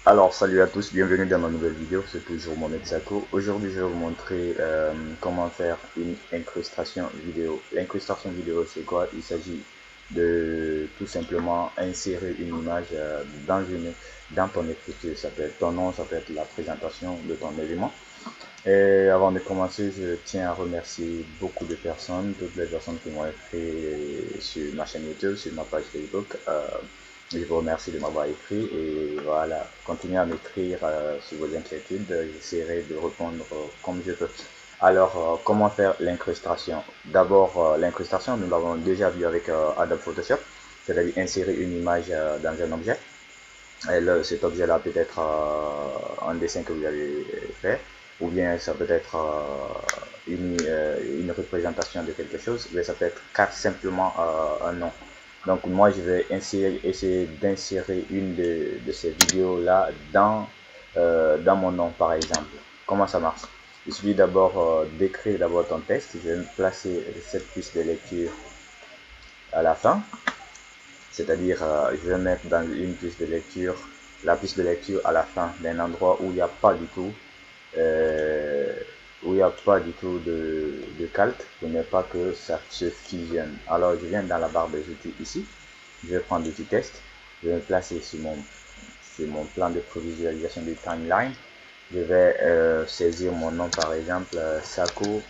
Alors, salut à tous, bienvenue dans ma nouvelle vidéo, c'est toujours Mohamed Sako. Aujourd'hui, je vais vous montrer comment faire une incrustation vidéo. L'incrustation vidéo, c'est quoi? Il s'agit de tout simplement insérer une image dans ton écriture. Ça peut être ton nom, ça peut être la présentation de ton élément. Et avant de commencer, je tiens à remercier beaucoup de personnes, toutes les personnes qui m'ont écrit sur ma chaîne YouTube, sur ma page Facebook. Je vous remercie de m'avoir écrit et voilà, continuez à m'écrire sur vos inquiétudes. J'essaierai de répondre comme je peux. Alors, comment faire l'incrustation? D'abord, l'incrustation, nous l'avons déjà vu avec Adobe Photoshop, c'est-à-dire insérer une image dans un objet. Et là, cet objet-là peut être un dessin que vous avez fait, ou bien ça peut être une représentation de quelque chose, mais ça peut être simplement un nom. Donc moi, je vais essayer d'insérer une de ces vidéos-là dans mon nom, par exemple. Comment ça marche? Il suffit d'abord d'écrire d'abord ton texte. Je vais placer cette piste de lecture à la fin. C'est-à-dire, je vais mettre dans une piste de lecture, la piste de lecture à la fin d'un endroit où il n'y a pas du tout, de calque, pour ne pas que ça se fusionne. Alors, je viens dans la barre des outils ici, je vais prendre l'outil test, je vais me placer sur mon plan de prévisualisation du timeline. Je vais saisir mon nom, par exemple, Sako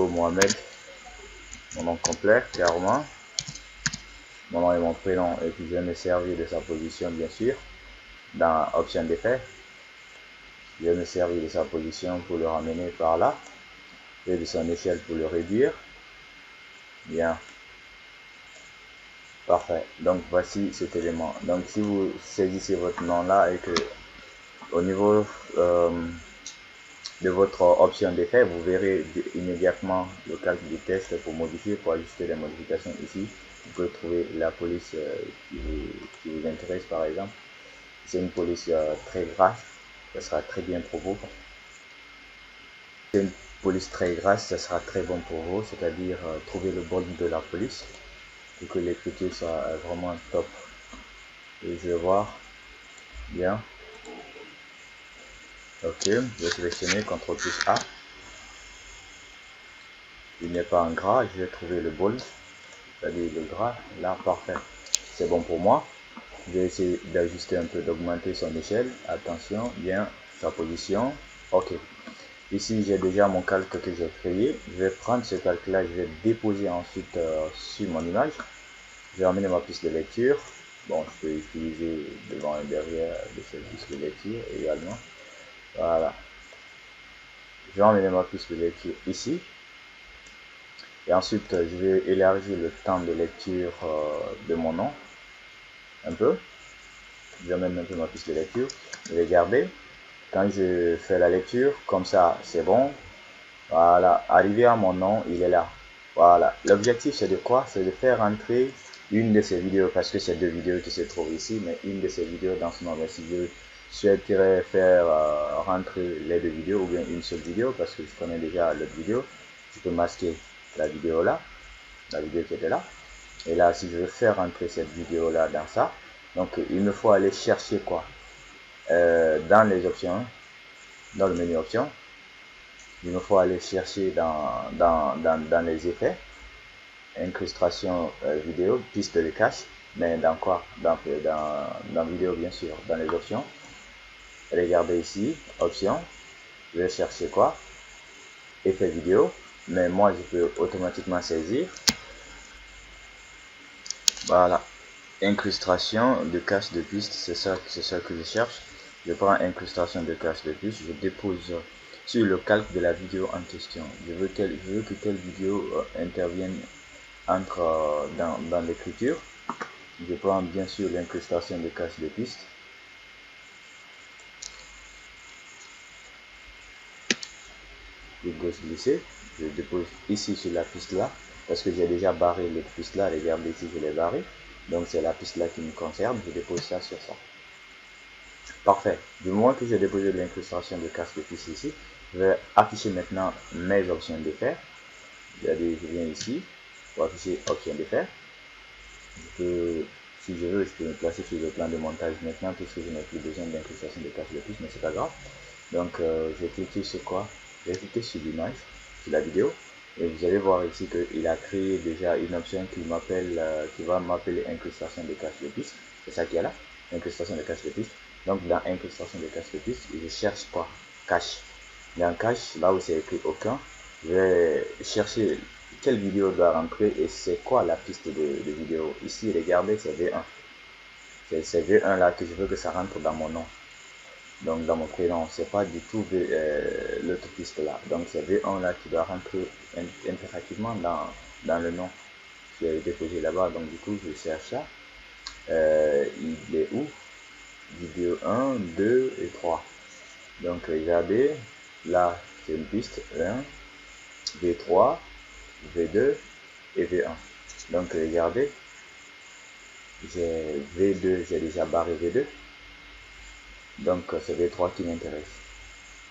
Mohamed, mon nom complet, clairement. Mon nom et mon prénom, et puis je vais me servir de sa position, bien sûr, dans option d'effet. Je vais me servir de sa position pour le ramener par là, et de son échelle pour le réduire. Bien, parfait. Donc voici cet élément. Donc si vous saisissez votre nom là et que au niveau de votre option d'effet, vous verrez immédiatement le calque du test pour modifier, pour ajuster les modifications ici. Vous pouvez trouver la police qui vous intéresse, par exemple. C'est une police très grasse, ça sera très bien pour vous. C'est une police très grasse, ça sera très bon pour vous, c'est-à-dire trouver le bold de la police pour que l'écriture soit vraiment top. Et je vais voir, bien, ok, je vais sélectionner CTRL plus A. Il n'est pas en gras, je vais trouver le bold, c'est-à-dire le gras, là, parfait. C'est bon pour moi. Je vais essayer d'ajuster un peu, d'augmenter son échelle. Attention, bien, sa position, ok. Ici, j'ai déjà mon calque que j'ai créé. Je vais prendre ce calque-là, je vais déposer ensuite sur mon image. Je vais emmener ma piste de lecture. Bon, je peux utiliser devant et derrière de cette piste de lecture également. Voilà. Je vais emmener ma piste de lecture ici. Et ensuite, je vais élargir le temps de lecture de mon nom. Un peu. Je vais mettre un peu ma piste de lecture. Je vais garder. Quand je fais la lecture, comme ça, c'est bon. Voilà, arrivé à mon nom, il est là. Voilà, l'objectif c'est de quoi? C'est de faire entrer une de ces vidéos, parce que c'est deux vidéos qui se trouvent ici, mais une de ces vidéos dans ce nom. Mais si je souhaiterais faire rentrer les deux vidéos, ou bien une seule vidéo, parce que je connais déjà l'autre vidéo, je peux masquer la vidéo là, la vidéo qui était là. Et là, si je veux faire rentrer cette vidéo là dans ça, donc il me faut aller chercher quoi? Dans les options, dans le menu options, il me faut aller chercher dans les effets, incrustation vidéo, piste de cache, mais dans quoi? Dans vidéo, bien sûr, dans les options. Regardez ici, options, je vais chercher quoi? Effet vidéo, mais moi je peux automatiquement saisir. Voilà, incrustation de cache de piste, c'est ça que je cherche. Je prends incrustation de cache de piste, je dépose sur le calque de la vidéo en question. Je veux que telle vidéo intervienne entre dans l'écriture. Je prends bien sûr l'incrustation de cache de piste. Je gauche glisser, je dépose ici sur la piste là, parce que j'ai déjà barré les pistes là. Regardez ici, je l'ai barré. Donc c'est la piste là qui me concerne, je dépose ça sur ça. Parfait. Du moment que j'ai déposé l'incrustation de cache de piste ici, je vais afficher maintenant mes options d'effet. Je viens ici pour afficher options d'effet. Je peux Si je veux, je peux me placer sur le plan de montage maintenant puisque je n'ai plus besoin d'incrustation de cache de piste, mais c'est pas grave. Donc je vais cliquer sur quoi? Je vais cliquer sur l'image, sur la vidéo, et vous allez voir ici qu'il a créé déjà une option qui va m'appeler incrustation de cache de piste. C'est ça qu'il y a là, incrustation de cache de piste. Donc dans incrustation de cache de piste, je cherche quoi? Cache. Dans cache, là où c'est écrit aucun, je vais chercher quelle vidéo doit rentrer et c'est quoi la piste de vidéo. Ici, regardez, c'est V1. C'est V1 là que je veux que ça rentre dans mon nom. Donc dans mon prénom, c'est pas du tout l'autre piste là. Donc c'est V1 là qui doit rentrer impérativement dans le nom qui a été déposé là-bas. Donc du coup, je cherche ça. Il est où? Vidéo 1, 2 et 3. Donc regardez, là c'est une piste 1, V3, V2 et V1. Donc regardez, j'ai V2, j'ai déjà barré V2. Donc c'est V3 qui m'intéresse.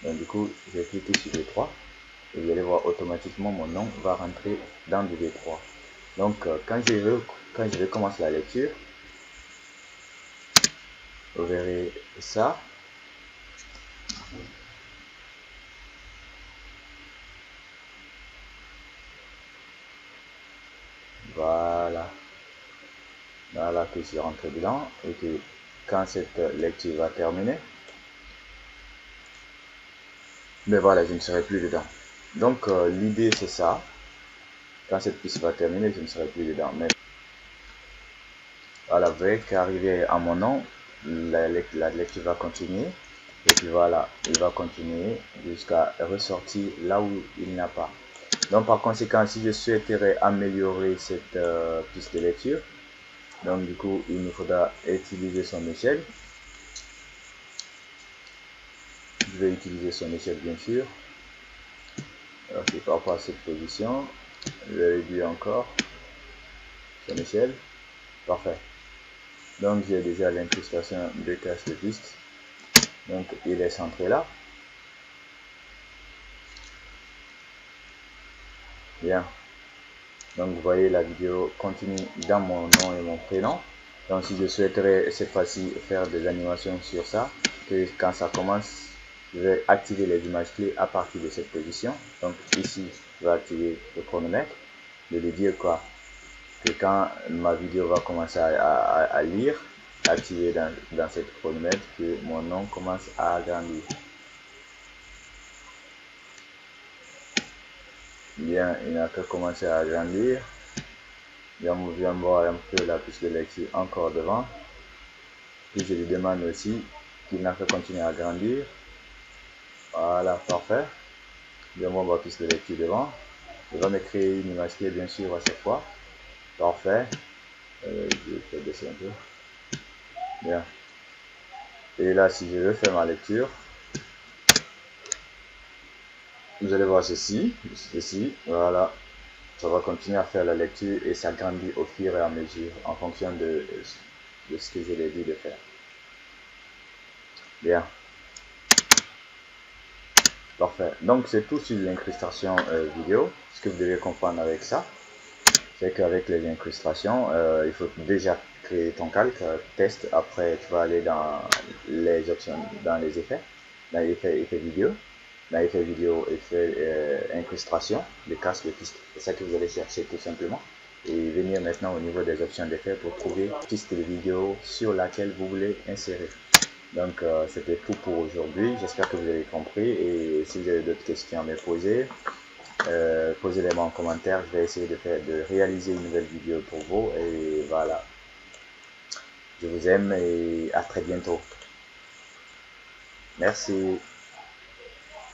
Donc du coup, je vais cliquer sur V3 et vous allez voir automatiquement mon nom va rentrer dans le V3. Donc quand je vais commencer la lecture, vous verrez ça. Voilà. Voilà que je suis rentré dedans et que quand cette lecture va terminer, mais voilà, je ne serai plus dedans. Donc l'idée c'est ça. Quand cette piste va terminer, je ne serai plus dedans. Mais voilà, vous voyez qu'arrivé à mon nom, la lecture va continuer. Et puis voilà, il va continuer jusqu'à ressortir là où il n'y a pas. Donc par conséquent, si je souhaiterais améliorer cette piste de lecture, donc du coup, il nous faudra utiliser son échelle. Je vais utiliser son échelle bien sûr. Ok, par rapport à cette position, je vais réduire encore son échelle. Parfait. Donc j'ai déjà l'incrustation de cache de piste. Donc il est centré là. Bien. Donc vous voyez la vidéo continue dans mon nom et mon prénom. Donc si je souhaiterais cette fois-ci faire des animations sur ça, que quand ça commence, je vais activer les images clés à partir de cette position. Donc ici, je vais activer le chronomètre. Je vais dire quoi? Que quand ma vidéo va commencer à lire, activer dans cette chronomètre, que mon nom commence à agrandir. Bien, il n'a qu'à commencer à agrandir. Je viens voir un peu la piste de lecture encore devant. Puis je lui demande aussi qu'il n'a qu'à continuer à agrandir. Voilà, parfait. Je vois ma piste de lecture devant. Il va me créer une image clé bien sûr à chaque fois. Parfait. Je vais baisser un peu. Bien. Et là, si je veux faire ma lecture, vous allez voir ceci, voilà. Ça va continuer à faire la lecture et s'agrandir au fur et à mesure en fonction de ce que je l'ai dit de faire. Bien. Parfait. Donc c'est tout sur l'incrustation vidéo. Ce que vous devez comprendre avec ça, c'est qu'avec les incrustations, il faut déjà créer ton calque, test. Après, tu vas aller dans les options, dans les effets, dans effet vidéo. Dans effet vidéo, effet incrustation, de cache de piste. C'est ça que vous allez chercher tout simplement. Et venir maintenant au niveau des options d'effet pour trouver piste de vidéo sur laquelle vous voulez insérer. Donc c'était tout pour aujourd'hui. J'espère que vous avez compris. Et si vous avez d'autres questions à me poser, posez-les-moi en commentaire. Je vais essayer de réaliser une nouvelle vidéo pour vous. Et voilà. Je vous aime et à très bientôt. Merci.